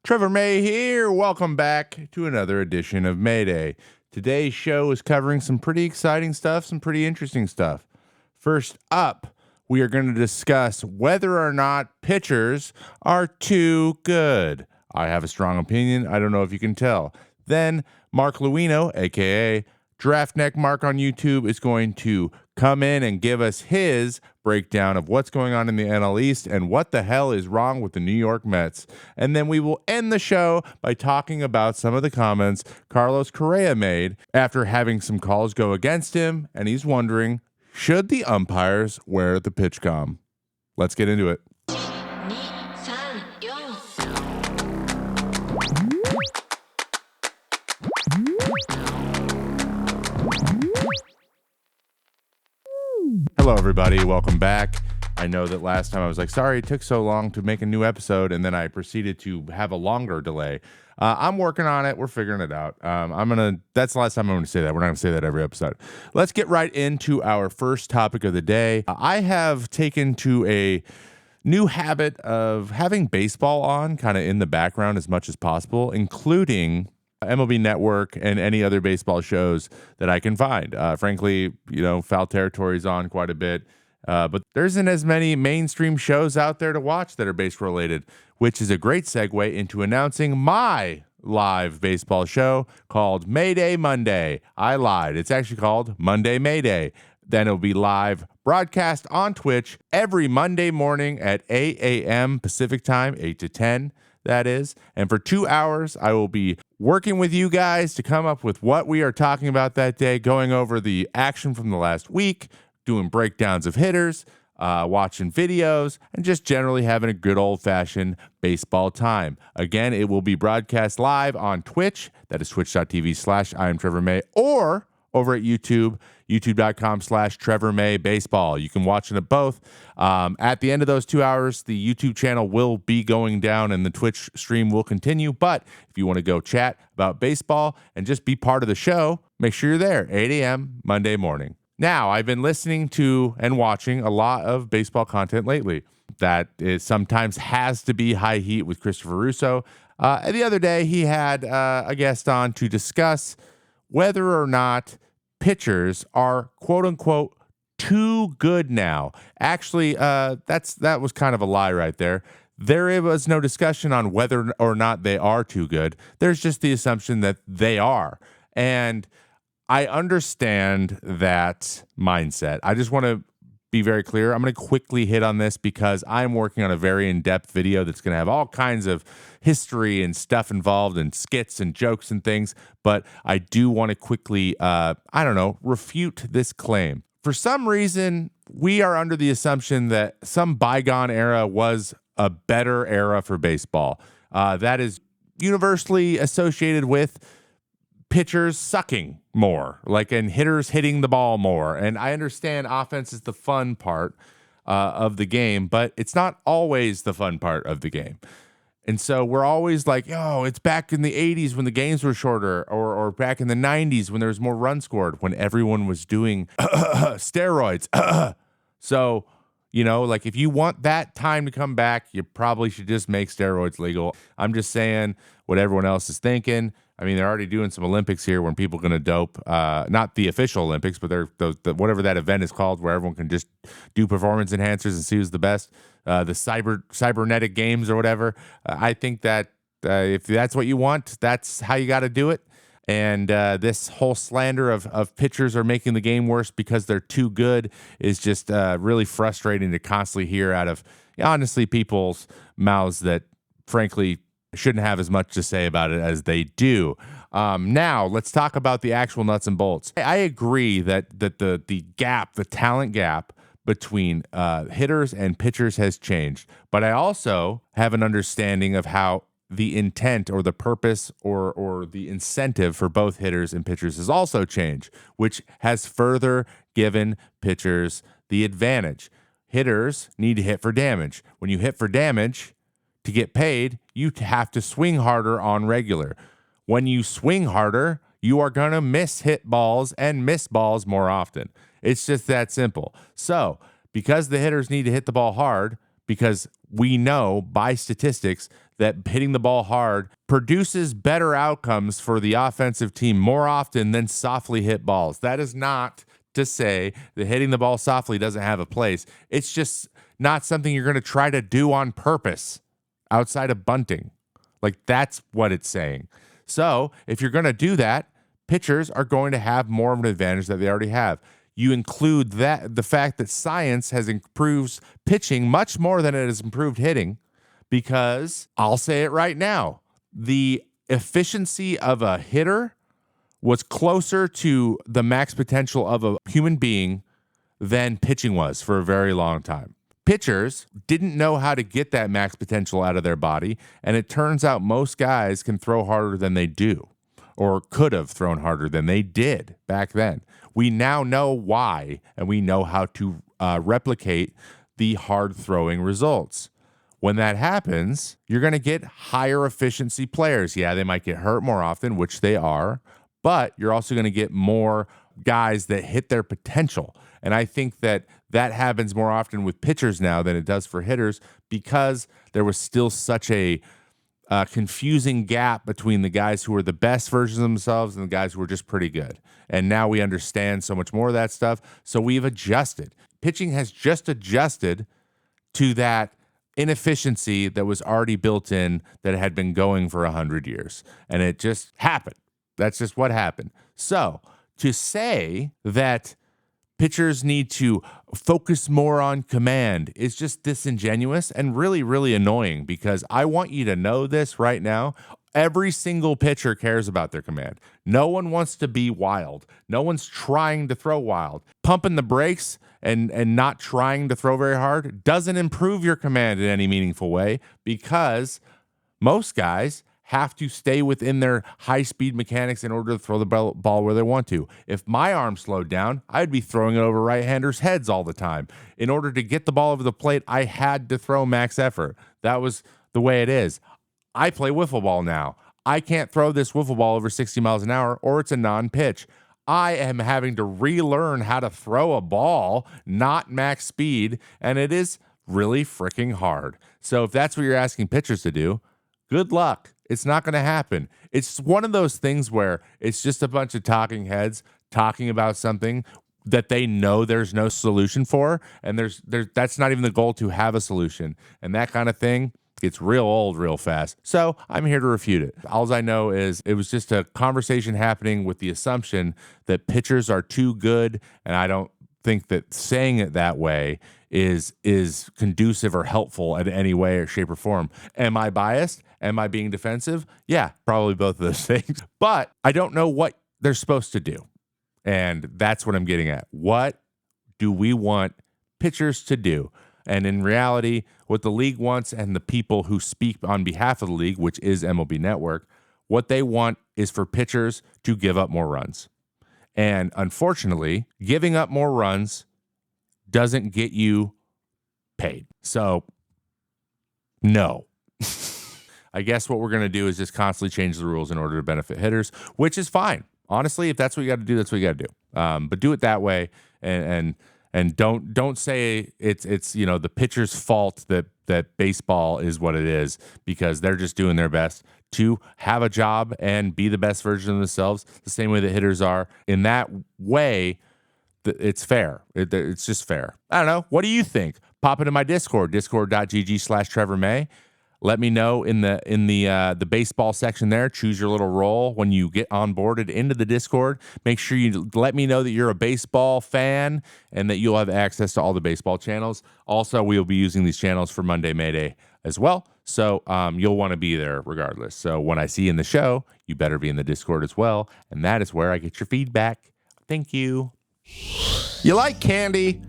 Trevor May here. Welcome back to another edition of Mayday. Today's show is covering some pretty exciting stuff, some pretty interesting stuff. First up, we are going to discuss whether or not pitchers are too good. I have a strong opinion. I don't know if you can tell. Then Marc Luino, a.k.a. Girrafeneckmarc on YouTube, is going to come in and give us his breakdown of what's going on in the NL East and what the hell is wrong with the New York Mets. And then we will end the show by talking about some of the comments Carlos Correa made after having some calls go against him, and he's wondering, should the umpires wear the pitchcom? Let's get into it. Hello, everybody. Welcome back. I know that last time I was like, sorry it took so long to make a new episode, and then I proceeded to have a longer delay. I'm working on it. We're figuring it out. That's the last time I'm going to say that. We're not going to say that every episode. Let's get right into our first topic of the day. I have taken to a new habit of having baseball on kind of in the background as much as possible, including MLB Network and any other baseball shows that I can find. Frankly, Foul Territory's on quite a bit, but there isn't as many mainstream shows out there to watch that are baseball related, which is a great segue into announcing my live baseball show called Mayday Monday. I lied. It's actually called Monday Mayday. Then it'll be live broadcast on Twitch every Monday morning at 8 a.m. Pacific time, 8 to 10. That is. And for 2 hours, I will be working with you guys to come up with what we are talking about that day, going over the action from the last week, doing breakdowns of hitters, watching videos, and just generally having a good old-fashioned baseball time. Again, it will be broadcast live on Twitch. That is twitch.tv/IamTrevorMay, or over at YouTube, youtube.com/TrevorMayBaseball. You can watch it at both. At the end of those 2 hours, the YouTube channel will be going down and the Twitch stream will continue. But if you want to go chat about baseball and just be part of the show, make sure you're there, 8 a.m. Monday morning. Now, I've been listening to and watching a lot of baseball content lately. That is sometimes has to be high heat with Christopher Russo. The other day, he had a guest on to discuss whether or not pitchers are quote unquote too good now. Actually, that was kind of a lie right there. There was no discussion on whether or not they are too good. There's just the assumption that they are. And I understand that mindset. I just want to be very clear. I'm going to quickly hit on this because I'm working on a very in-depth video that's going to have all kinds of history and stuff involved and skits and jokes and things. But I do want to quickly, refute this claim. For some reason, we are under the assumption that some bygone era was a better era for baseball. That is universally associated with pitchers sucking more, and hitters hitting the ball more. And I understand offense is the fun part of the game, but it's not always the fun part of the game. And so we're always like, it's back in the 80s when the games were shorter, or back in the 90s when there was more runs scored, when everyone was doing steroids. So, if you want that time to come back, you probably should just make steroids legal. I'm just saying what everyone else is thinking. I mean, they're already doing some Olympics here when people are going to dope. Not the official Olympics, but they're whatever that event is called, where everyone can just do performance enhancers and see who's the best. The cybernetic games or whatever. I think that if that's what you want, that's how you got to do it. And this whole slander of pitchers are making the game worse because they're too good is just really frustrating to constantly hear out of, honestly, people's mouths that, frankly, shouldn't have as much to say about it as they do. Now, let's talk about the actual nuts and bolts. I agree that the gap, the talent gap between hitters and pitchers has changed. But I also have an understanding of how the intent or the purpose or the incentive for both hitters and pitchers has also changed, which has further given pitchers the advantage. Hitters need to hit for damage. When you hit for damage, to get paid, you have to swing harder on regular. When you swing harder, you are going to hit balls and miss balls more often. It's just that simple. So, because the hitters need to hit the ball hard, because we know by statistics that hitting the ball hard produces better outcomes for the offensive team more often than softly hit balls. That is not to say that hitting the ball softly doesn't have a place. It's just not something you're going to try to do on purpose outside of bunting. Like, that's what it's saying. So if you're going to do that, pitchers are going to have more of an advantage that they already have. You include that the fact that science has improved pitching much more than it has improved hitting, because I'll say it right now, the efficiency of a hitter was closer to the max potential of a human being than pitching was for a very long time. Pitchers didn't know how to get that max potential out of their body, and it turns out most guys can throw harder than they do, or could have thrown harder than they did back then. We now know why, and we know how to replicate the hard throwing results. When that happens, you're going to get higher efficiency players. Yeah, they might get hurt more often, which they are, but you're also going to get more guys that hit their potential. And I think that that happens more often with pitchers now than it does for hitters, because there was still such a confusing gap between the guys who were the best versions of themselves and the guys who were just pretty good. And now we understand so much more of that stuff. So we've adjusted. Pitching has just adjusted to that inefficiency that was already built in, that had been going for 100 years. And it just happened. That's just what happened. So to say that pitchers need to focus more on command is just disingenuous and really, really annoying, because I want you to know this right now. Every single pitcher cares about their command. No one wants to be wild. No one's trying to throw wild. Pumping the brakes and not trying to throw very hard doesn't improve your command in any meaningful way, because most guys have to stay within their high-speed mechanics in order to throw the ball where they want to. If my arm slowed down, I'd be throwing it over right-handers' heads all the time. In order to get the ball over the plate, I had to throw max effort. That was the way it is. I play wiffle ball now. I can't throw this wiffle ball over 60 miles an hour, or it's a non-pitch. I am having to relearn how to throw a ball, not max speed, and it is really freaking hard. So if that's what you're asking pitchers to do, good luck. It's not going to happen. It's one of those things where it's just a bunch of talking heads talking about something that they know there's no solution for, and that's not even the goal, to have a solution. And that kind of thing gets real old real fast. So I'm here to refute it. All I know is it was just a conversation happening with the assumption that pitchers are too good, and I don't think that saying it that way is conducive or helpful in any way or shape or form. Am I biased? Am I being defensive? Yeah, probably both of those things. But I don't know what they're supposed to do. And that's what I'm getting at. What do we want pitchers to do? And in reality, what the league wants, and the people who speak on behalf of the league, which is MLB Network, what they want is for pitchers to give up more runs. And unfortunately, giving up more runs doesn't get you paid. So, no. I guess what we're going to do is just constantly change the rules in order to benefit hitters, which is fine. Honestly, if that's what you got to do, that's what you got to do. But do it that way, and don't say it's the pitcher's fault that baseball is what it is, because they're just doing their best to have a job and be the best version of themselves, the same way that hitters are. In that way, it's fair. It's just fair. I don't know. What do you think? Pop into my Discord, discord.gg/Trevor May. Let me know in the baseball section there. Choose your little role when you get onboarded into the Discord. Make sure you let me know that you're a baseball fan and that you'll have access to all the baseball channels. Also, we'll be using these channels for Monday Mayday as well. So you'll want to be there regardless. So when I see you in the show, you better be in the Discord as well. And that is where I get your feedback. Thank you. You like candy?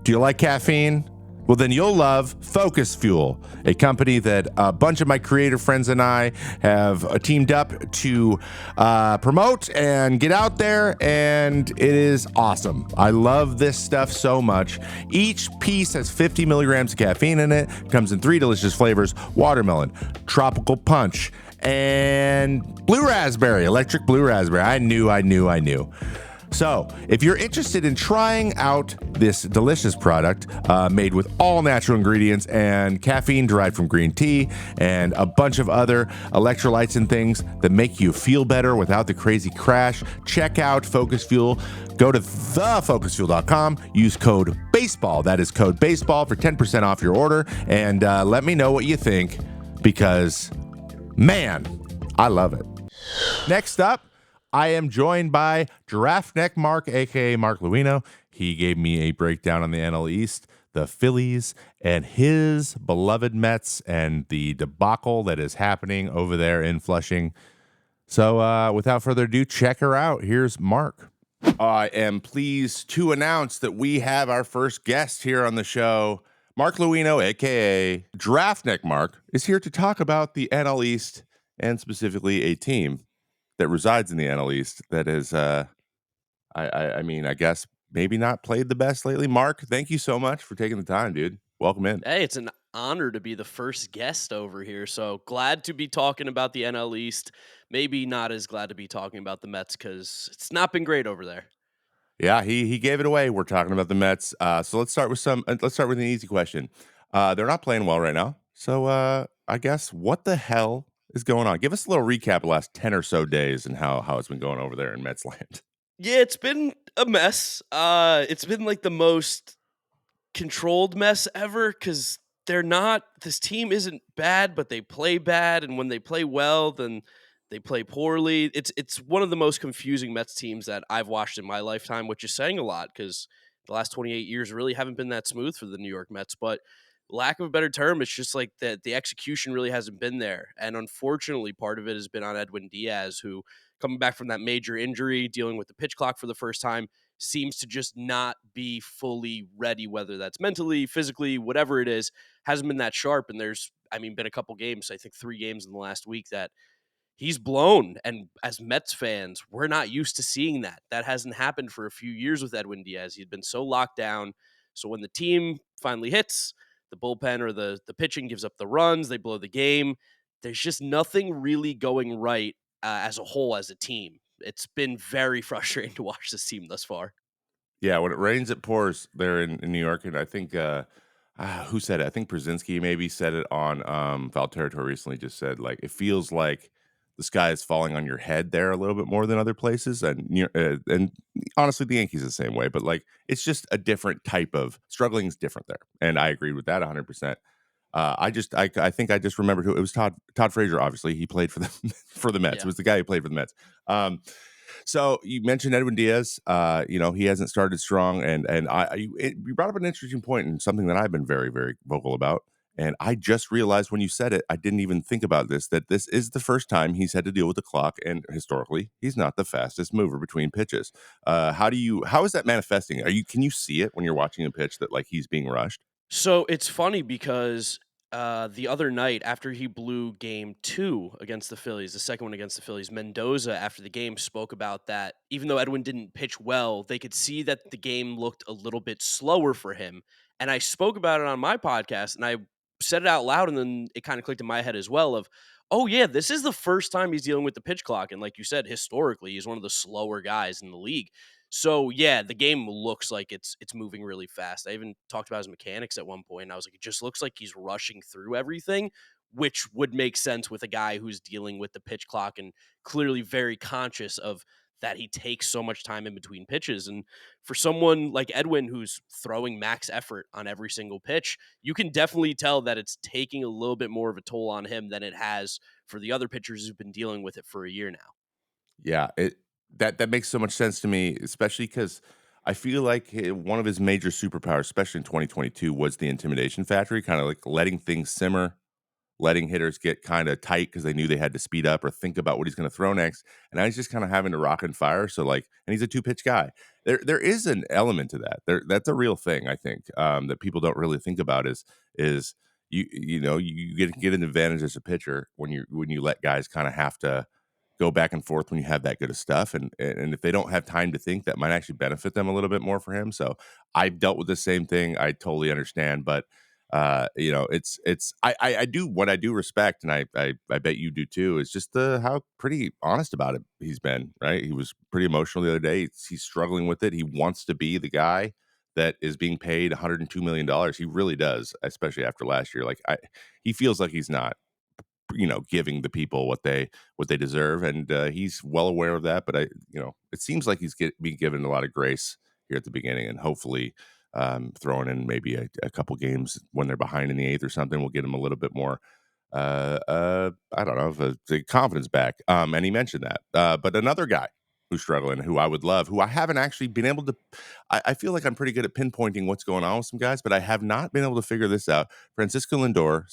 Do you like caffeine? Well, then you'll love Focus Fuel, a company that a bunch of my creator friends and I have teamed up to promote and get out there, and it is awesome. I love this stuff so much. Each piece has 50 milligrams of caffeine in it, comes in 3 delicious flavors: watermelon, tropical punch, and blue raspberry, electric blue raspberry. I knew. So, if you're interested in trying out this delicious product made with all natural ingredients and caffeine derived from green tea and a bunch of other electrolytes and things that make you feel better without the crazy crash, check out Focus Fuel. Go to thefocusfuel.com, use code BASEBALL. That is code BASEBALL for 10% off your order. And let me know what you think because, man, I love it. Next up, I am joined by Giraffeneckmarc, aka Marc Luino. He gave me a breakdown on the NL East, the Phillies, and his beloved Mets, and the debacle that is happening over there in Flushing. So without further ado, check her out. Here's Marc. I am pleased to announce that we have our first guest here on the show. Marc Luino, aka Giraffeneckmarc, is here to talk about the NL East and specifically a team that resides in the NL East that is, I mean, I guess maybe not played the best lately. Marc, thank you so much for taking the time, dude. Welcome in. Hey, it's an honor to be the first guest over here. So glad to be talking about the NL East. Maybe not as glad to be talking about the Mets because it's not been great over there. Yeah, he gave it away. We're talking about the Mets. So let's start with an easy question. They're not playing well right now. So I guess what the hell is going on? Give us a little recap of the last 10 or so days and how it's been going over there in Mets land. Yeah, it's been a mess. It's been like the most controlled mess ever because this team isn't bad, but they play bad. And when they play well, then they play poorly. It's one of the most confusing Mets teams that I've watched in my lifetime, which is saying a lot because the last 28 years really haven't been that smooth for the New York Mets. But lack of a better term, it's just like that the execution really hasn't been there. And unfortunately, part of it has been on Edwin Diaz, who coming back from that major injury, dealing with the pitch clock for the first time, seems to just not be fully ready, whether that's mentally, physically, whatever it is, hasn't been that sharp. And been a couple games, I think 3 games in the last week that he's blown. And as Mets fans, we're not used to seeing that. That hasn't happened for a few years with Edwin Diaz. He'd been so locked down. So when the team finally hits, the bullpen or the pitching gives up the runs, they blow the game. There's just nothing really going right as a whole, as a team. It's been very frustrating to watch this team thus far. Yeah, when it rains, it pours there in New York. And I think, who said it? I think Brzezinski maybe said it on Foul Territory recently, just said, like, it feels like the sky is falling on your head there a little bit more than other places. And honestly, the Yankees are the same way. But, like, it's just a different type of struggling is different there. And I agreed with that 100%. I think I just remembered who it was. Todd Frazier, obviously he played for the for the Mets. Yeah. It was the guy who played for the Mets. So you mentioned Edwin Diaz. He hasn't started strong, and you brought up an interesting point and something that I've been very, very vocal about. And I just realized when you said it, I didn't even think about this, that this is the first time he's had to deal with the clock, and historically, he's not the fastest mover between pitches. How is that manifesting? Can you see it when you're watching a pitch that like he's being rushed? So it's funny because the other night, after he blew game 2 against the Phillies, the second one against the Phillies, Mendoza, after the game, spoke about that. Even though Edwin didn't pitch well, they could see that the game looked a little bit slower for him. And I spoke about it on my podcast, and I said it out loud, and then it kind of clicked in my head as well of, oh, yeah, this is the first time he's dealing with the pitch clock. And like you said, historically, he's one of the slower guys in the league. So yeah, the game looks like it's moving really fast. I even talked about his mechanics at one point. And I was like, it just looks like he's rushing through everything, which would make sense with a guy who's dealing with the pitch clock and clearly very conscious of that he takes so much time in between pitches. And for someone like Edwin, who's throwing max effort on every single pitch, you can definitely tell that it's taking a little bit more of a toll on him than it has for the other pitchers who've been dealing with it for a year now. Yeah, that makes so much sense to me, especially because I feel like one of his major superpowers, especially in 2022, was the intimidation factor, kind of like letting things simmer, letting hitters get kind of tight because they knew they had to speed up or think about what he's going to throw next. And now he's just kind of having to rock and fire. So like, and he's a 2 pitch guy. There is an element to that. That's a real thing. I think that people don't really think about is you get an advantage as a pitcher when you let guys kind of have to go back and forth when you have that good of stuff. And if they don't have time to think, that might actually benefit them a little bit more for him. So I've dealt with the same thing. I totally understand. But I do what I do respect, and I bet you do too, is just the how pretty honest about it he's been, right? He was pretty emotional the other day. He's struggling with it. He wants to be the guy that is being paid $102 million. He really does, especially after last year. He feels like he's not, giving the people what they deserve, and he's well aware of that. But it seems like he's being given a lot of grace here at the beginning, and hopefully, throwing in maybe a couple games when they're behind in the eighth or something will get him a little bit more. I don't know, the confidence back. And he mentioned that. But another guy who's struggling, who I would love, who I haven't actually been able to. I feel like I'm pretty good at pinpointing what's going on with some guys, but I have not been able to figure this out. Francisco Lindor.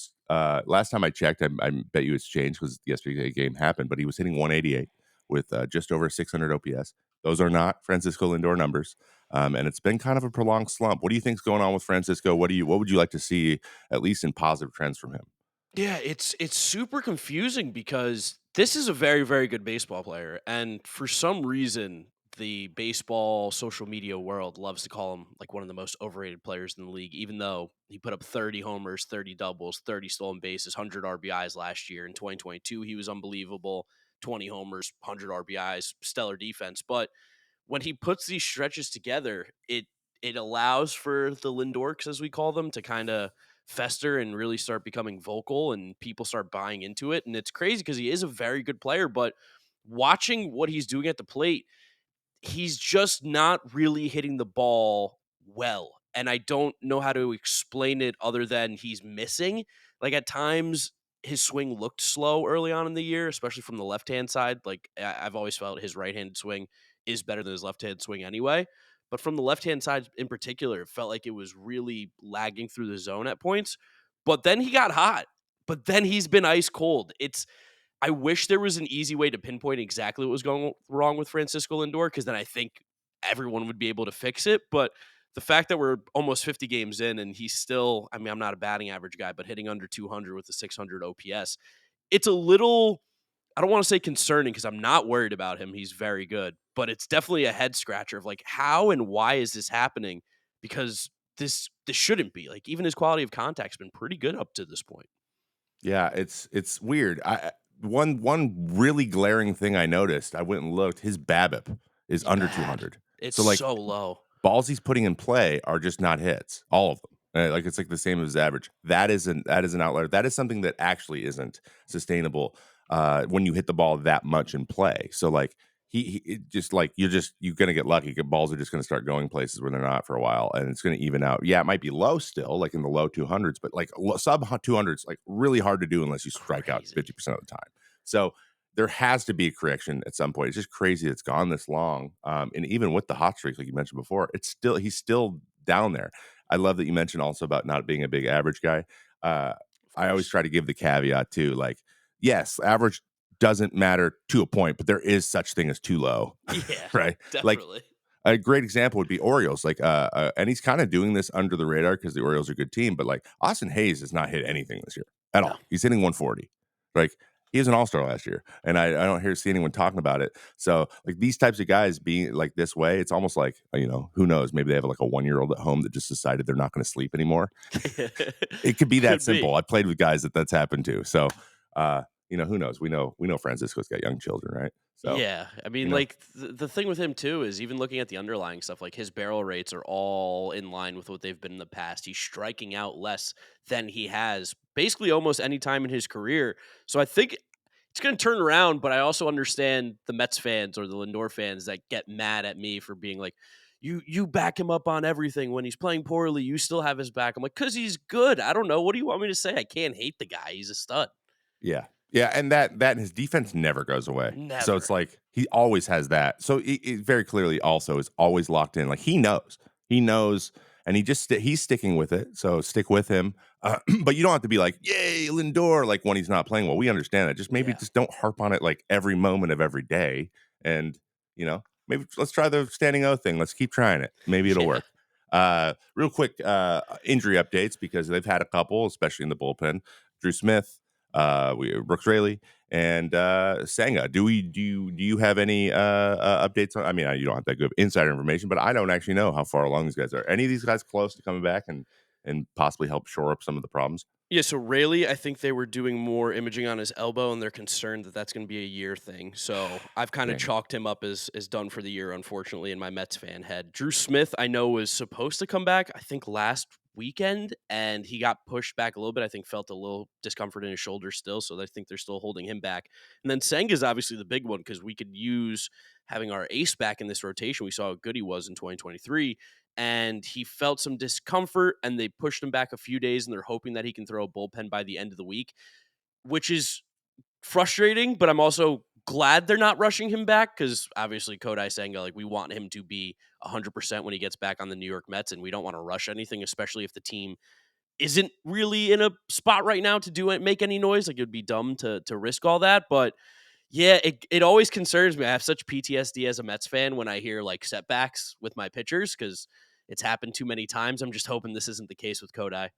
Last time I checked, I bet you it's changed because yesterday's game happened, but he was hitting 188 with just over 600 OPS. Those are not Francisco Lindor numbers, and it's been kind of a prolonged slump. What do you think's going on with Francisco? What would you like to see, at least in positive trends from him? Yeah, it's super confusing because this is a very, very good baseball player, and for some reason, the baseball social media world loves to call him like one of the most overrated players in the league, even though he put up 30 homers, 30 doubles, 30 stolen bases, 100 RBIs last year. In 2022, he was unbelievable. 20 homers, 100 RBIs, stellar defense. But when he puts these stretches together, it allows for the Lindorks, as we call them, to kind of fester and really start becoming vocal, and people start buying into it. And it's crazy because he is a very good player, but watching what he's doing at the plate, he's just not really hitting the ball well. And I don't know how to explain it other than he's missing. Like at times, his swing looked slow early on in the year, especially from the left hand side. Like I've always felt his right handed swing is better than his left hand swing anyway. But from the left hand side in particular, it felt like it was really lagging through the zone at points. But then he got hot. But then he's been ice cold. I wish there was an easy way to pinpoint exactly what was going wrong with Francisco Lindor, because then I think everyone would be able to fix it. But the fact that we're almost 50 games in and he's still, I mean, I'm not a batting average guy, but hitting under 200 with a 600 OPS, it's a little, I don't want to say concerning because I'm not worried about him. He's very good, but it's definitely a head scratcher of like, how and why is this happening? Because this shouldn't be. Like, even his quality of contact's been pretty good up to this point. Yeah, it's weird. One really glaring thing I noticed. I went and looked. His BABIP is It's under bad. 200. It's So like so low. balls he's putting in play are just not hits, all of them. Like it's like the same as his average. That is an outlier. That is something that actually isn't sustainable when you hit the ball that much in play. So like he it just like you're gonna get lucky. Balls are just gonna start going places where they're not for a while, and it's gonna even out. Yeah, it might be low still, like in the low 200s, but like sub 200s, like really hard to do unless you strike out Crazy. 50% of the time. So there has to be a correction at some point. It's just crazy it's gone this long. And even with the hot streak, like you mentioned before, he's still down there. I love that you mentioned also about not being a big average guy. Uh, Of I always course. try to give the caveat too, like, yes, average doesn't matter to a point, but there is such thing as too low, Yeah, right? Like definitely. a great example would be Orioles, like, and he's kind of doing this under the radar because the Orioles are a good team. But like Austin Hayes has not hit anything this year at No. all. He's hitting 140. Like he was an All Star last year, and I don't see anyone talking about it. So like these types of guys being like this way, it's almost like who knows? Maybe they have like a 1-year-old at home that just decided they're not going to sleep anymore. It could be that Could simple. be. I played with guys that's happened to. So who knows? We know Francisco's got young children, right? So Yeah, I you mean, know, like the thing with him too is even looking at the underlying stuff, like his barrel rates are all in line with what they've been in the past. He's striking out less than he has basically almost any time in his career. So I think it's going to turn around, but I also understand the Mets fans or the Lindor fans that get mad at me for being like, you back him up on everything when he's playing poorly. You still have his back. I'm like, because he's good. I don't know. What do you want me to say? I can't hate the guy. He's a stud. yeah. Yeah, and that his defense never goes away. So it's Never. like he always has that. So it very clearly also is always locked in. Like he knows. He knows and he's sticking with it. So stick with him. But you don't have to be like, "Yay, Lindor," like when he's not playing well. We understand that. Just maybe Yeah. just don't harp on it like every moment of every day and, maybe let's try the standing O thing. Let's keep trying it. Maybe it'll Yeah. work. Real quick injury updates because they've had a couple, especially in the bullpen. Drew Smith, Brooks Raley, and Senga. Do you have any updates on? I mean, you don't have that good insider information, but I don't actually know how far along these guys are. Any of these guys close to coming back? And and possibly help shore up some of the problems? Yeah, so Rayleigh, I think they were doing more imaging on his elbow, and they're concerned that that's going to be a year thing. So I've kind of Dang it. chalked him up as done for the year, unfortunately, in my Mets fan head. Drew Smith, I know, was supposed to come back, I think, last weekend, and he got pushed back a little bit. I think felt a little discomfort in his shoulder still, so I think they're still holding him back. And then Senga's obviously the big one because we could use having our ace back in this rotation. We saw how good he was in 2023, and he felt some discomfort and they pushed him back a few days and they're hoping that he can throw a bullpen by the end of the week, which is frustrating, but I'm also glad they're not rushing him back because obviously Kodai Senga, like we want him to be 100% when he gets back on the New York Mets, and we don't want to rush anything, especially if the team isn't really in a spot right now to do it, make any noise. Like it would be dumb to risk all that, but yeah, it always concerns me. I have such PTSD as a Mets fan when I hear like setbacks with my pitchers because it's happened too many times. I'm just hoping this isn't the case with Kodai.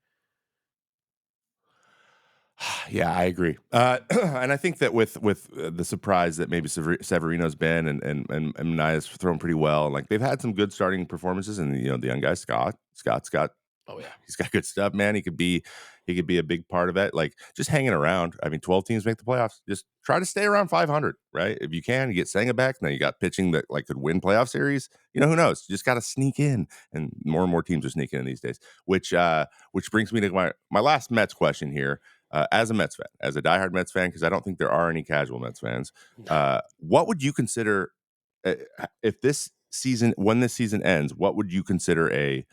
Yeah, I agree. And I think that with the surprise that maybe Severino's been and Naya's thrown pretty well. Like they've had some good starting performances, and the young guy Scott's got Oh yeah, he's got good stuff, man. He could be a big part of it. Like just hanging around. I mean, 12 teams make the playoffs. Just try to stay around 500, right? If you can, you get Senga back. Now you got pitching that like could win playoff series. Who knows? You just got to sneak in, and more teams are sneaking in these days. Which brings me to my last Mets question here. As a Mets fan, as a diehard Mets fan, because I don't think there are any casual Mets fans. no. What would you consider uh, if when this season ends? What would you consider a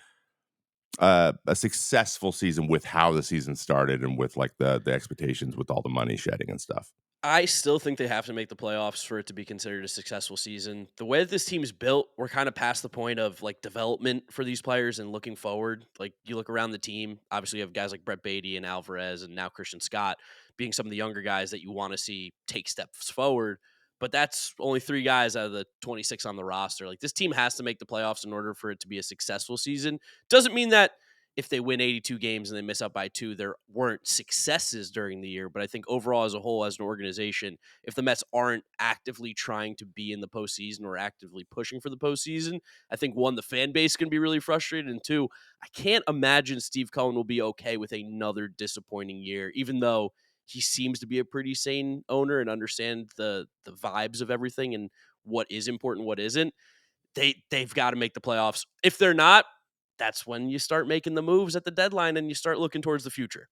successful season with how the season started and with like the expectations with all the money shedding and stuff? I still think they have to make the playoffs for it to be considered a successful season. The way that this team's built, we're kind of past the point of like development for these players and looking forward. Like you look around the team, obviously you have guys like Brett Beatty and Alvarez and now Christian Scott being some of the younger guys that you want to see take steps forward. But that's only three guys out of the 26 on the roster. Like this team has to make the playoffs in order for it to be a successful season. Doesn't mean that if they win 82 games and they miss out by two, there weren't successes during the year. But I think overall, as a whole, as an organization, if the Mets aren't actively trying to be in the postseason or actively pushing for the postseason, I think one, the fan base can be really frustrated. And two, I can't imagine Steve Cohen will be okay with another disappointing year, even though he seems to be a pretty sane owner and understand the vibes of everything and what is important, what isn't. They've got to make the playoffs. If they're not, that's when you start making the moves at the deadline and you start looking towards the future.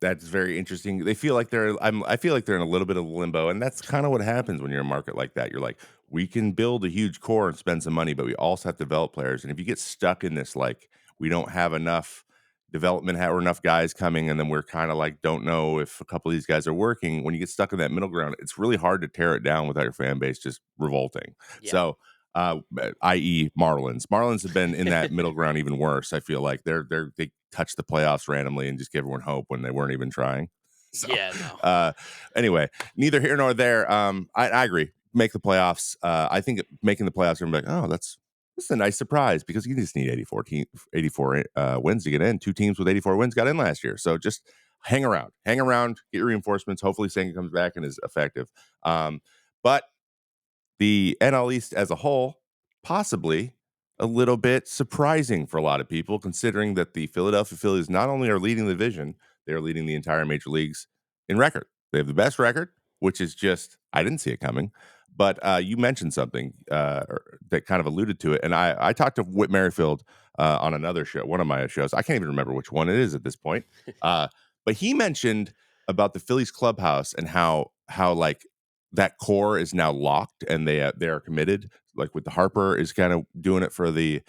That's very interesting. They feel like I feel like they're in a little bit of limbo, and that's kind of what happens when you're in a market like that. You're like, we can build a huge core and spend some money, but we also have to develop players. And if you get stuck in this, like, we don't have enough development or enough guys coming, and then we're kind of like, don't know if a couple of these guys are working. When you get stuck in that middle ground, it's really hard to tear it down without your fan base just revolting. Yeah. So, i.e., Marlins. Marlins have been in that middle ground even worse. I feel like they touch the playoffs randomly and just give everyone hope when they weren't even trying. So, Yeah, no. uh, anyway, neither here nor there. I agree. Make the playoffs. I think making the playoffs, everyone's like, oh, that's a nice surprise because you just need 84 wins to get in. Two teams with 84 wins got in last year. So just hang around, get your reinforcements. Hopefully, Senga comes back and is effective. But the NL East as a whole, possibly a little bit surprising for a lot of people, considering that the Philadelphia Phillies not only are leading the division, they are leading the entire major leagues in record. They have the best record, which is just, I didn't see it coming. But you mentioned something that kind of alluded to it. And I talked to Whit Merrifield on another show, one of my shows. I can't even remember which one it is at this point. Uh, but he mentioned about the Phillies clubhouse and how like that core is now locked and they are committed. Like with the Harper is kind of doing it for the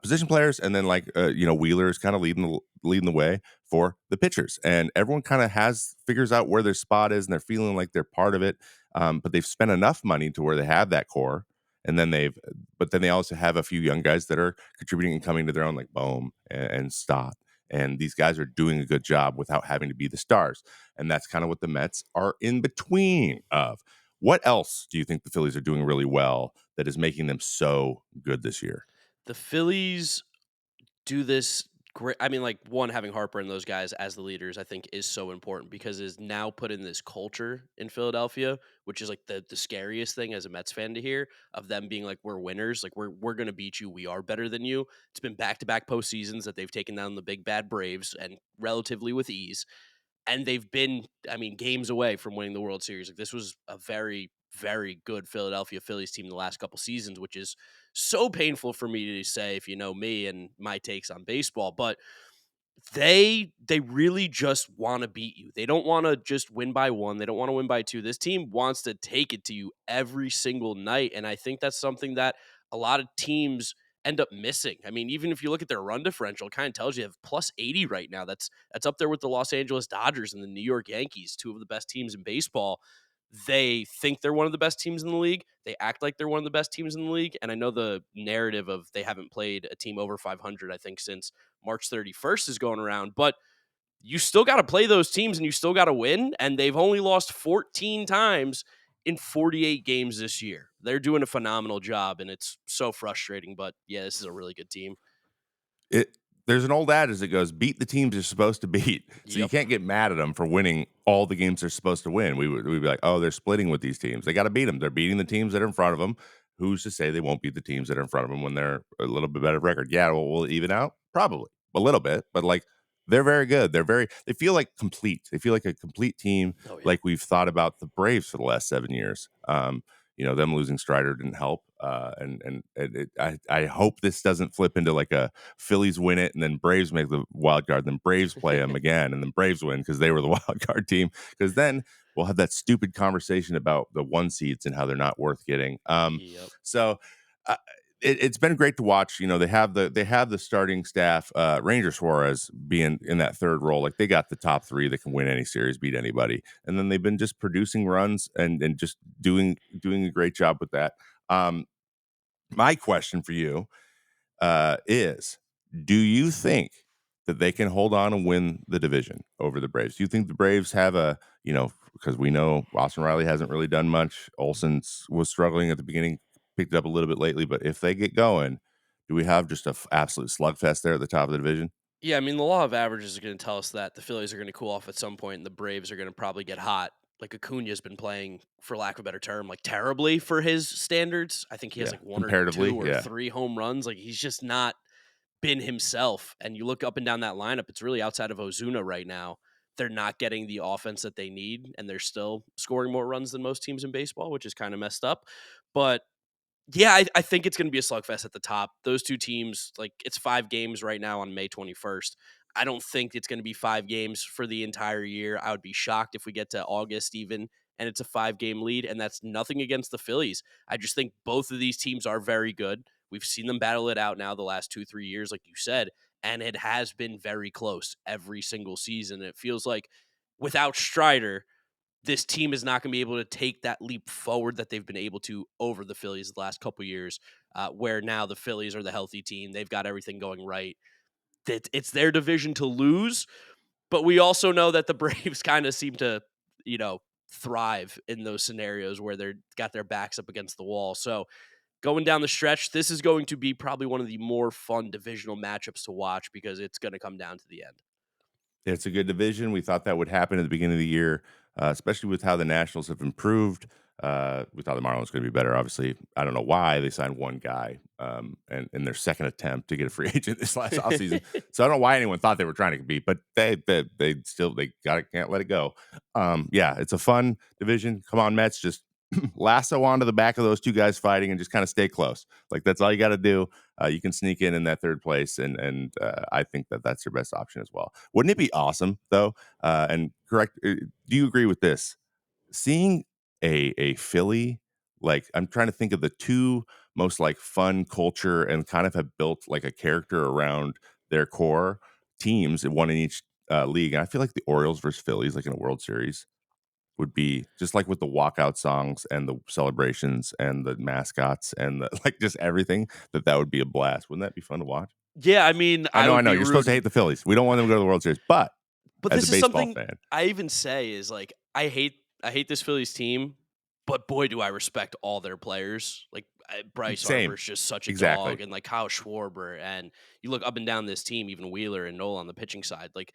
position players, and then like Wheeler is kind of leading the way for the pitchers, and everyone kind of figures out where their spot is, and they're feeling like they're part of it. But they've spent enough money to where they have that core, and then they also have a few young guys that are contributing and coming to their own, like Bohm and Stott. And these guys are doing a good job without having to be the stars. And that's kind of what the Mets are in between of. What else do you think the Phillies are doing really well that is making them so good this year? The Phillies do this great. I mean, like, one, having Harper and those guys as the leaders, I think, is so important because it's now put in this culture in Philadelphia, which is like the scariest thing as a Mets fan to hear, of them being like, we're winners, like we're gonna beat you, we are better than you. It's been back to back postseasons that they've taken down the big bad Braves and relatively with ease, and they've been, I mean, games away from winning the World Series. Like, this was a very, very good Philadelphia Phillies team the last couple seasons, which is so painful for me to say if you know me and my takes on baseball. But they really just want to beat you. They don't want to just win by one. They don't want to win by two. This team wants to take it to you every single night, and I think that's something that a lot of teams end up missing. I mean, even if you look at their run differential, it kind of tells you they have plus 80 right now. That's up there with the Los Angeles Dodgers and the New York Yankees, two of the best teams in baseball. They think they're one of the best teams in the league. They act like they're one of the best teams in the league. And I know the narrative of they haven't played a team over 500, I think, since March 31st is going around, but you still got to play those teams and you still got to win. And they've only lost 14 times in 48 games this year. They're doing a phenomenal job, and it's so frustrating. But yeah, this is a really good team. It There's an old adage that goes, "Beat the teams you're supposed to beat." So you Yep. can't get mad at them for winning all the games they're supposed to win. We'd be like, "Oh, they're splitting with these teams. They got to beat them. They're beating the teams that are in front of them. Who's to say they won't beat the teams that are in front of them when they're a little bit better record?" Yeah, well, will it even out? Probably a little bit, but like they're very good. They feel like complete. They feel like a complete team, Oh yeah. like we've thought about the Braves for the last 7 years. Them losing Strider didn't help, I hope this doesn't flip into like a Phillies win it and then Braves make the wild card, then Braves play them again, and then Braves win because they were the wild card team. Because then we'll have that stupid conversation about the one seeds and how they're not worth getting. Yep. So uh, it's been great to watch. They have the starting staff. Ranger Suarez being in that third role, like they got the top three that can win any series, beat anybody, and then they've been just producing runs and just doing a great job with that. My question for you is, do you think that they can hold on and win the division over the Braves? Do you think the Braves have because we know Austin Riley hasn't really done much. Olsen's was struggling at the beginning, picked it up a little bit lately, but if they get going, do we have just a absolute slugfest there at the top of the division? Yeah, I mean, the law of averages is going to tell us that the Phillies are going to cool off at some point, and the Braves are going to probably get hot. Like Acuna's been playing, for lack of a better term, like terribly for his standards. I think he has Yeah, like one or comparatively, two or yeah. three home runs. Like he's just not been himself. And you look up and down that lineup, it's really outside of Ozuna right now. They're not getting the offense that they need, and they're still scoring more runs than most teams in baseball, which is kind of messed up. But yeah, I think it's going to be a slugfest at the top. Those two teams, like it's 5 games right now on May 21st. I don't think it's going to be 5 games for the entire year. I would be shocked if we get to August even and it's a 5 game lead. And that's nothing against the Phillies. I just think both of these teams are very good. We've seen them battle it out now the last 2-3 years, like you said, and it has been very close every single season. It feels like without Strider, this team is not going to be able to take that leap forward that they've been able to over the Phillies the last couple years, where now the Phillies are the healthy team. They've got everything going right. It's their division to lose, but we also know that the Braves kind of seem to, you know, thrive in those scenarios where they're got their backs up against the wall. So going down the stretch, this is going to be probably one of the more fun divisional matchups to watch because it's going to come down to the end. It's a good division. We thought that would happen at the beginning of the year, especially with how the Nationals have improved. We thought the Marlins were going to be better. Obviously, I don't know why they signed one guy and in their second attempt to get a free agent this last offseason. So I don't know why anyone thought they were trying to compete, but they got it, can't let it go. Yeah, it's a fun division. Come on, Mets, just lasso onto the back of those two guys fighting and just kind of stay close. Like that's all you got to do. You can sneak in that third place, and I think that that's your best option as well. Wouldn't it be awesome though? And correct, do you agree with this? Seeing a Philly, like I'm trying to think of the two most like fun culture and kind of have built like a character around their core teams, and one in each league. And I feel like the Orioles versus Phillies, like in a World Series, would be just like with the walkout songs and the celebrations and the mascots and the like just everything that would be a blast. Wouldn't that be fun to watch? Yeah, I mean, I I know, I would know. be You're supposed to hate rooting, the Phillies. We don't want them to go to the World Series, but but as a this is baseball something fan, I even say is like I hate this Phillies team, but boy, do I respect all their players. Like Bryce Same. Harper's just such a Exactly. dog, and like Kyle Schwarber, and you look up and down this team, even Wheeler and Nola on the pitching side. Like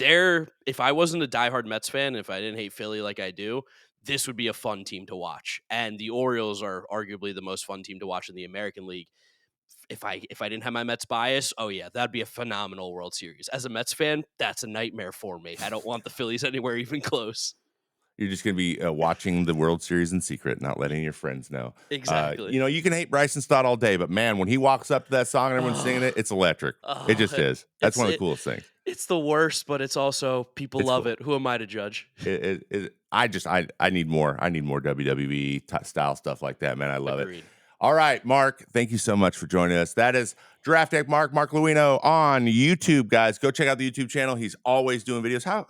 if I wasn't a diehard Mets fan, if I didn't hate Philly like I do, this would be a fun team to watch. And the Orioles are arguably the most fun team to watch in the American League. If I didn't have my Mets bias, oh yeah, that'd be a phenomenal World Series. As a Mets fan, that's a nightmare for me. I don't want the Phillies anywhere even close. You're just going to be watching the World Series in secret, not letting your friends know. Exactly. You can hate Bryson Stott all day, but man, when he walks up to that song and everyone's singing it, it's electric. It just is. That's one of the coolest things. It's the worst, but it's also people love cool. it. Who am I to judge? I need more. I need more WWE style stuff like that, man. I love Agreed. it. All right, Mark, thank you so much for joining us. That is Girrafeneckmarc, Marc Luino on YouTube, guys. Go check out the YouTube channel. He's always doing videos. How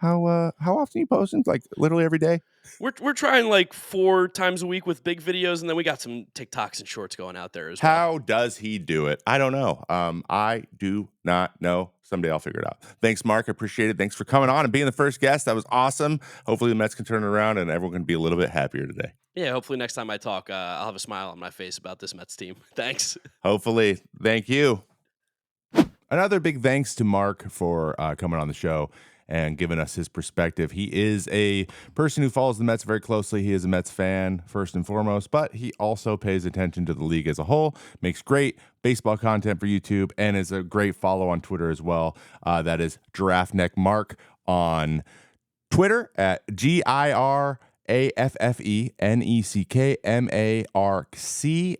often are you posting? Like literally every day? We're trying like 4 times a week with big videos, and then we got some TikToks and shorts going out there as well. How does he do it? I don't know. I do not know. Someday I'll figure it out. Thanks, Mark. I appreciate it. Thanks for coming on and being the first guest. That was awesome. Hopefully the Mets can turn it around and everyone can be a little bit happier today. Yeah, hopefully next time I talk, I'll have a smile on my face about this Mets team. Thanks. Hopefully. Thank you. Another big thanks to Mark for coming on the show and giving us his perspective. He is a person who follows the Mets very closely. He is a Mets fan, first and foremost, but he also pays attention to the league as a whole, makes great baseball content for YouTube, and is a great follow on Twitter as well. That is Giraffeneckmarc on Twitter at GIRAFFENECKMARC,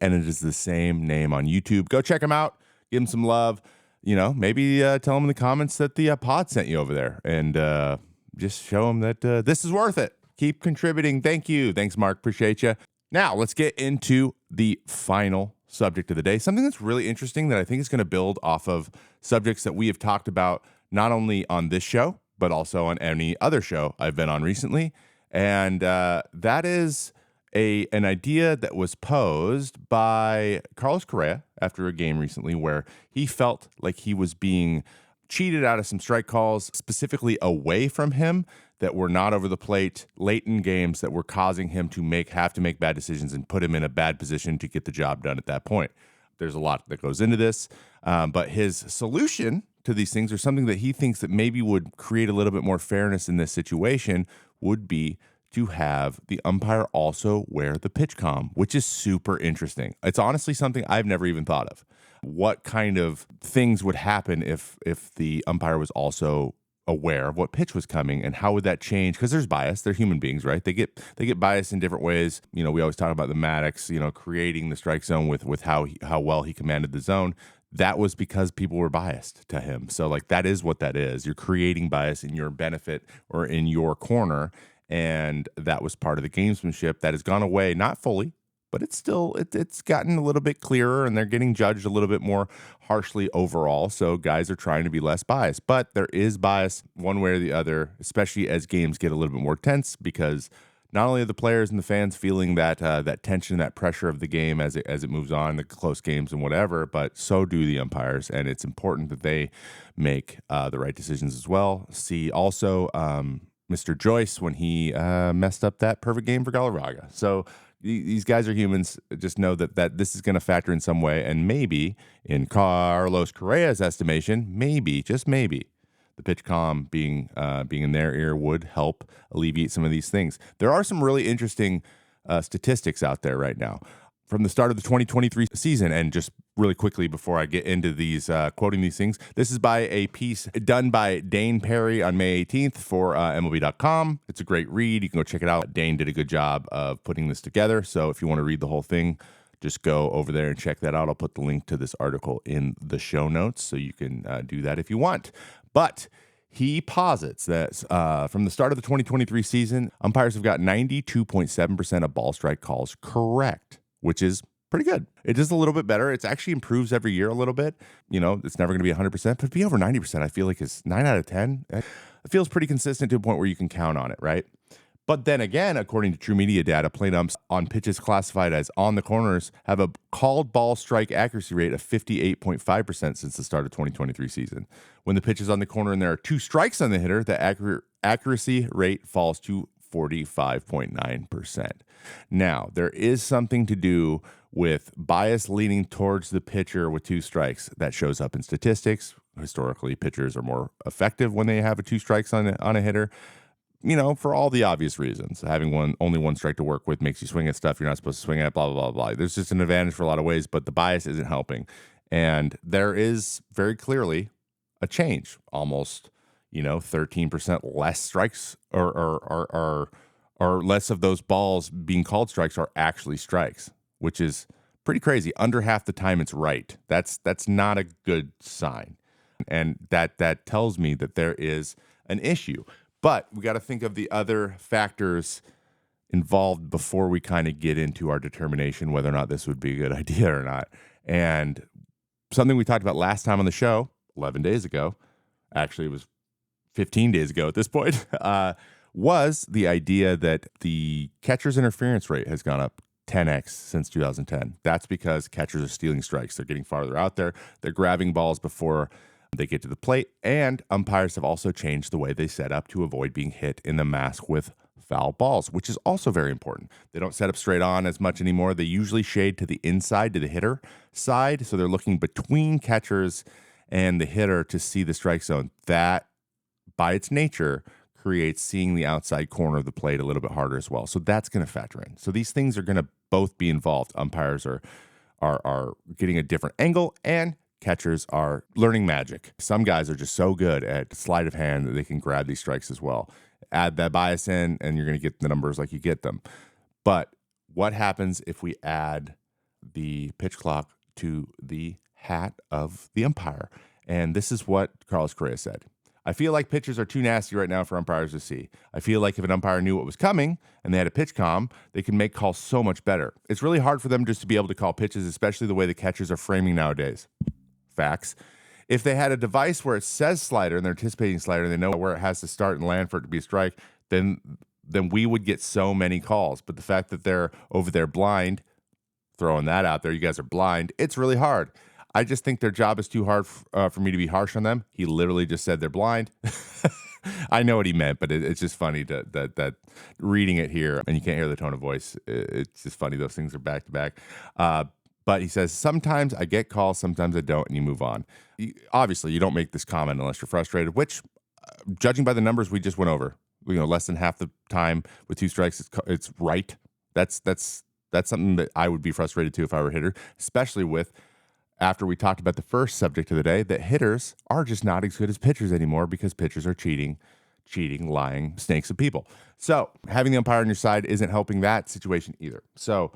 and it is the same name on YouTube. Go check him out. Give him some love. Maybe tell him in the comments that the pod sent you over there, and just show him that this is worth it. Keep contributing. Thank you. Thanks, Mark. Appreciate you. Now, let's get into the final subject of the day, something that's really interesting that I think is going to build off of subjects that we have talked about not only on this show, but also on any other show I've been on recently, and that is an idea that was posed by Carlos Correa after a game recently where he felt like he was being cheated out of some strike calls, specifically away from him, that were not over the plate late in games that were causing him to have to make bad decisions and put him in a bad position to get the job done at that point. There's a lot that goes into this, but his solution to these things, or something that he thinks that maybe would create a little bit more fairness in this situation, would be to have the umpire also wear the pitchcom, which is super interesting. It's honestly something I've never even thought of. What kind of things would happen if the umpire was also aware of what pitch was coming, and how would that change? Because there's bias. They're human beings, right? They get biased in different ways. We always talk about the Maddox, creating the strike zone with how well he commanded the zone. That was because people were biased to him. So like that is what that is. You're creating bias in your benefit or in your corner. And that was part of the gamesmanship that has gone away, not fully, but it's gotten a little bit clearer, and they're getting judged a little bit more harshly overall. So guys are trying to be less biased, but there is bias one way or the other, especially as games get a little bit more tense, because not only are the players and the fans feeling that tension, that pressure of the game as it moves on, the close games and whatever, but so do the umpires, and it's important that they make the right decisions as well. See also Mr. Joyce when he messed up that perfect game for Galarraga. So these guys are humans. Just know that this is going to factor in some way, and maybe in Carlos Correa's estimation, maybe, just maybe, the pitchcom being in their ear would help alleviate some of these things. There are some really interesting statistics out there right now from the start of the 2023 season. And just really quickly before I get into these, quoting these things, this is by a piece done by Dane Perry on May 18th for MLB.com. It's a great read. You can go check it out. Dane did a good job of putting this together. So if you want to read the whole thing, just go over there and check that out. I'll put the link to this article in the show notes, so you can do that if you want. But he posits that from the start of the 2023 season, umpires have got 92.7% of ball strike calls correct, which is pretty good. It is a little bit better. It actually improves every year a little bit. It's never going to be 100%, but to be over 90%, I feel like is 9 out of 10. It feels pretty consistent to a point where you can count on it, right? But then again, according to True Media data, plate umps on pitches classified as on the corners have a called ball strike accuracy rate of 58.5% since the start of 2023 season. When the pitch is on the corner and there are 2 strikes on the hitter, the accuracy rate falls to 45.9%. Now, there is something to do with bias leaning towards the pitcher with 2 strikes. That shows up in statistics. Historically, pitchers are more effective when they have 2 strikes on a hitter. For all the obvious reasons. Having only 1 strike to work with makes you swing at stuff you're not supposed to swing at, blah, blah, blah, blah. There's just an advantage for a lot of ways, but the bias isn't helping. And there is very clearly a change, almost, 13% less strikes or less of those balls being called strikes are actually strikes, which is pretty crazy. Under half the time it's right. That's not a good sign. And that tells me that there is an issue. But we got to think of the other factors involved before we kind of get into our determination whether or not this would be a good idea or not. And something we talked about last time on the show, 11 days ago, actually it was 15 days ago at this point, was the idea that the catcher's interference rate has gone up 10x since 2010. That's because catchers are stealing strikes. They're getting farther out there. They're grabbing balls before they get to the plate, and umpires have also changed the way they set up to avoid being hit in the mask with foul balls, which is also very important. They don't set up straight on as much anymore. They usually shade to the inside, to the hitter side, so they're looking between catchers and the hitter to see the strike zone. That, by its nature, creates seeing the outside corner of the plate a little bit harder as well. So that's going to factor in. So these things are going to both be involved. Umpires are getting a different angle, and catchers are learning magic. Some guys are just so good at sleight of hand that they can grab these strikes as well. Add that bias in, and you're going to get the numbers like you get them. But what happens if we add the pitch clock to the hat of the umpire? And this is what Carlos Correa said. I feel like pitchers are too nasty right now for umpires to see. I feel like if an umpire knew what was coming and they had a pitchcom, they can make calls so much better. It's really hard for them just to be able to call pitches, especially the way the catchers are framing nowadays. Facts. If they had a device where it says slider and they're anticipating slider and they know where it has to start and land for it to be a strike, then we would get so many calls. But the fact that they're over there blind, throwing that out there, you guys are blind, it's really hard. I just think their job is too hard for me to be harsh on them. He literally just said they're blind. I know what he meant, but it's just funny that reading it here, and you can't hear the tone of voice. It's just funny. Those things are back to back. But he says, sometimes I get calls, sometimes I don't, and you move on. Obviously, you don't make this comment unless you're frustrated, which, judging by the numbers we just went over, less than half the time with 2 strikes, it's right. That's something that I would be frustrated too if I were a hitter, especially after we talked about the first subject of the day, that hitters are just not as good as pitchers anymore because pitchers are cheating, lying snakes of people. So having the umpire on your side isn't helping that situation either. So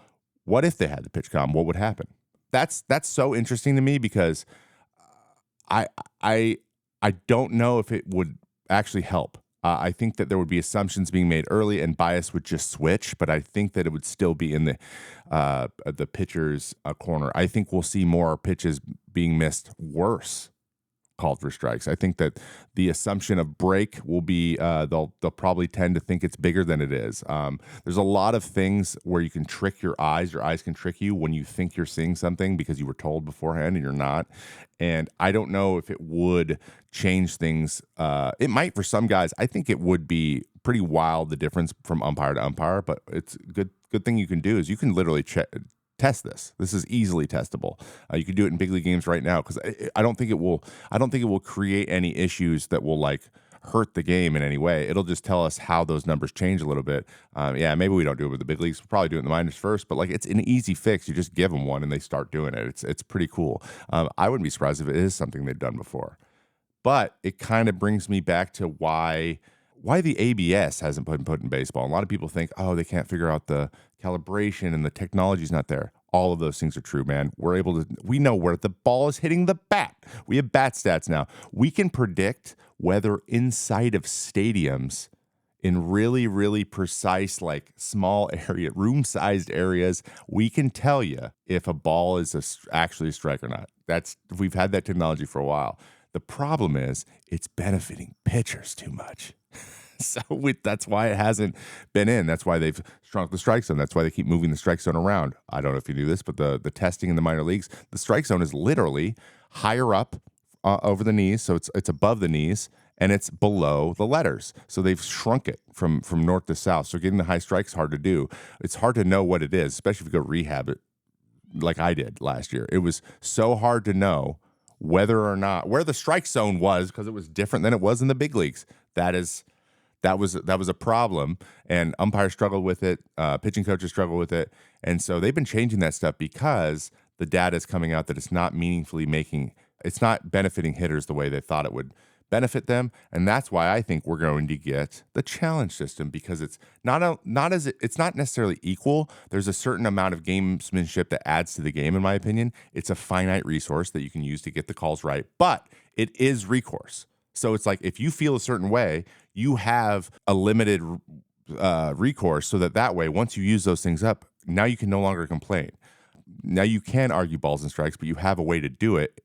what if they had the pitch com? What would happen? That's so interesting to me because I don't know if it would actually help. I think that there would be assumptions being made early and bias would just switch, but I think that it would still be in the pitcher's corner. I think we'll see more pitches being missed worse called for strikes. I think that the assumption of break will be they'll probably tend to think it's bigger than it is. There's a lot of things where you can trick your eyes. Your eyes can trick you when you think you're seeing something because you were told beforehand and you're not. And I don't know if it would change things. It might for some guys. I think it would be pretty wild, the difference from umpire to umpire, but it's a good thing you can do is you can literally test this. This is easily testable. You can do it in big league games right now because I don't think it will create any issues that will hurt the game in any way. It'll just tell us how those numbers change a little bit. Maybe we don't do it with the big leagues. We'll probably do it in the minors first, but it's an easy fix. You just give them one and they start doing it. It's pretty cool. I wouldn't be surprised if it is something they've done before. But it kind of brings me back to why the ABS hasn't been put in baseball. A lot of people think, they can't figure out the calibration and the technology's not there. All of those things are true, man. We know where the ball is hitting the bat. We have bat stats now. We can predict whether inside of stadiums in really, really precise, small area, room-sized areas, we can tell you if a ball is actually a strike or not. We've had that technology for a while. The problem is it's benefiting pitchers too much. So that's why it hasn't been in. That's why they've shrunk the strike zone. That's why they keep moving the strike zone around. I don't know if you knew this, but the testing in the minor leagues, the strike zone is literally higher up over the knees, so it's above the knees, and it's below the letters. So they've shrunk it from north to south. So getting the high strike is hard to do. It's hard to know what it is, especially if you go rehab it like I did last year. It was so hard to know whether or not where the strike zone was because it was different than it was in the big leagues. That was a problem, and umpires struggled with it. Pitching coaches struggle with it, and so they've been changing that stuff because the data is coming out that it's not it's not benefiting hitters the way they thought it would benefit them, and that's why I think we're going to get the challenge system because it's not necessarily equal. There's a certain amount of gamesmanship that adds to the game, in my opinion. It's a finite resource that you can use to get the calls right, but it is recourse. So it's like if you feel a certain way, you have a limited recourse so that way, once you use those things up, now you can no longer complain. Now you can argue balls and strikes, but you have a way to do it,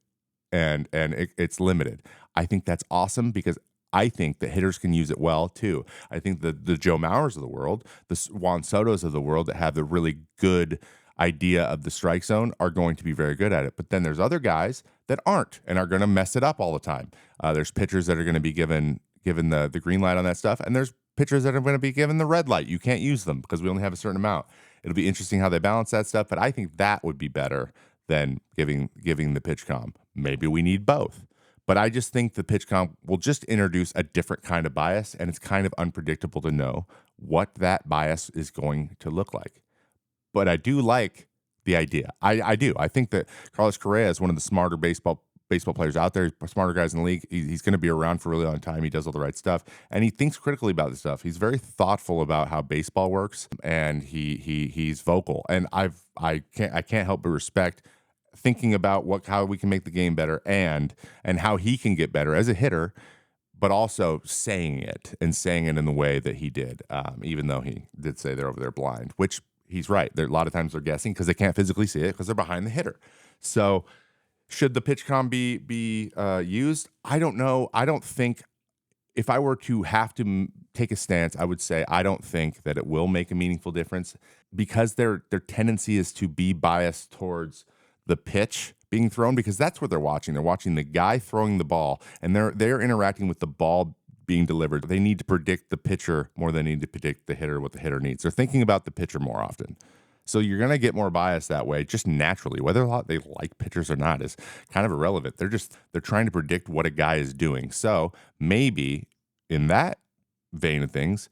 and it's limited. I think that's awesome because I think that hitters can use it well too. I think the Joe Mauers of the world, the Juan Sotos of the world that have the really good idea of the strike zone are going to be very good at it. But then there's other guys that aren't and are going to mess it up all the time. There's pitchers that are going to be given the green light on that stuff, and there's pitchers that are going to be given the red light. You can't use them because we only have a certain amount. It'll be interesting how they balance that stuff, but I think that would be better than giving the pitchcom. Maybe we need both. But I just think the pitchcom will just introduce a different kind of bias, and it's kind of unpredictable to know what that bias is going to look like. But I do like the idea. I do. I think that Carlos Correa is one of the smarter baseball players out there, smarter guys in the league. He's going to be around for a really long time. He does all the right stuff, and he thinks critically about this stuff. He's very thoughtful about how baseball works, and he's vocal. And I can't help but respect thinking about how we can make the game better and how he can get better as a hitter, but also saying it in the way that he did, even though he did say they're over there blind, which he's right. A lot of times they're guessing because they can't physically see it because they're behind the hitter. So should the pitchcom be used? I don't know. I don't think if I were to have to take a stance, I would say I don't think that it will make a meaningful difference because their tendency is to be biased towards the pitch being thrown because that's what they're watching. They're watching the guy throwing the ball, and they're interacting with the ball being delivered. They need to predict the pitcher more than they need to predict the hitter, what the hitter needs. They're thinking about the pitcher more often. So you're going to get more bias that way, just naturally. Whether or not they like pitchers or not is kind of irrelevant. They're trying to predict what a guy is doing. So maybe in that vein of things,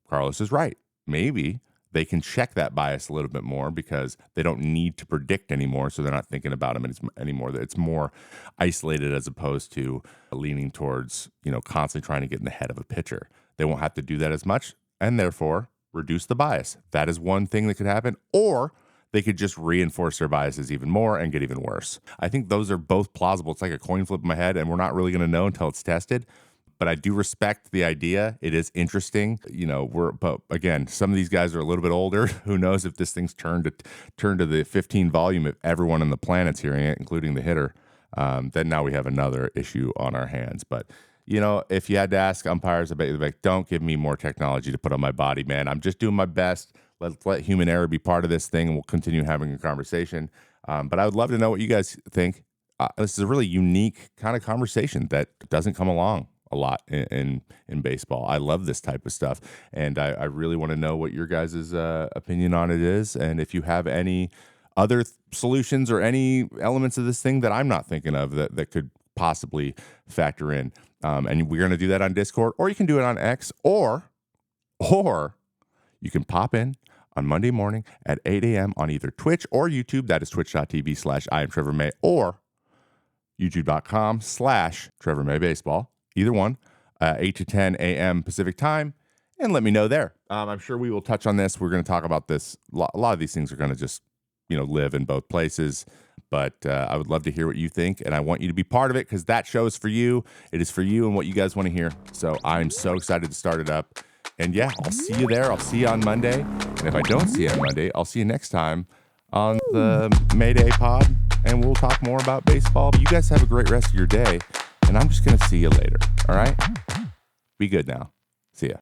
Carlos is right. Maybe they can check that bias a little bit more because they don't need to predict anymore, so they're not thinking about him anymore. It's more isolated as opposed to leaning towards, constantly trying to get in the head of a pitcher. They won't have to do that as much, and therefore reduce the bias. That is one thing that could happen, or they could just reinforce their biases even more and get even worse. I think those are both plausible. It's like a coin flip in my head, and we're not really going to know until it's tested. But I do respect the idea. It is interesting. But again, some of these guys are a little bit older. Who knows if this thing's turned to the 15 volume if everyone on the planet's hearing it, including the hitter. Then now we have another issue on our hands. But, if you had to ask umpires, I bet you'd be like, don't give me more technology to put on my body, man. I'm just doing my best. Let's let human error be part of this thing, and we'll continue having a conversation. But I would love to know what you guys think. This is a really unique kind of conversation that doesn't come along a lot in baseball. I love this type of stuff, and I really want to know what your guys' opinion on it is, and if you have any other solutions or any elements of this thing that I'm not thinking of that could possibly factor in. And we're going to do that on Discord, or you can do it on X, or you can pop in on Monday morning at 8 a.m. on either Twitch or YouTube. That is twitch.tv/IamTrevorMay or youtube.com/TrevorMayBaseball. Either one, 8 to 10 a.m. Pacific time, and let me know there. I'm sure we will touch on this. We're going to talk about this. A lot of these things are going to just, live in both places, but I would love to hear what you think, and I want you to be part of it because that show is for you. It is for you and what you guys want to hear, so I'm so excited to start it up. And yeah, I'll see you there. I'll see you on Monday, and if I don't see you on Monday, I'll see you next time on the Mayday pod, and we'll talk more about baseball. But you guys have a great rest of your day. And I'm just going to see you later. All right? Be good now. See ya.